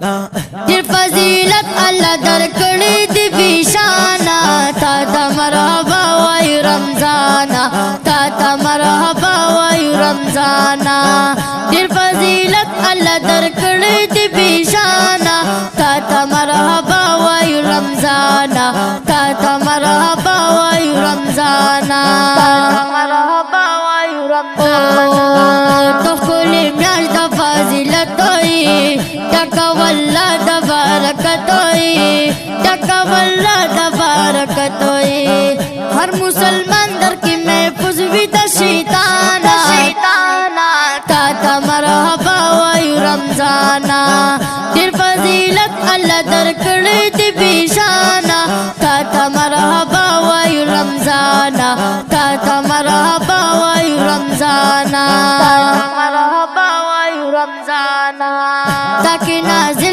دیر فضیلت اللہ درکڑی دی بیشانا تا تا مرحبا وای رمضانا تا تا مرحبا وای رمضانا دیر فضیلت اللہ درکڑی دی بیشانا تا تا مرحبا وای رمضانا تا تا مرحبا وای رمضانا مرحبا وای رمضانا تو کلی میاش دا فضیلت ہوئی ٹکا واللہ دا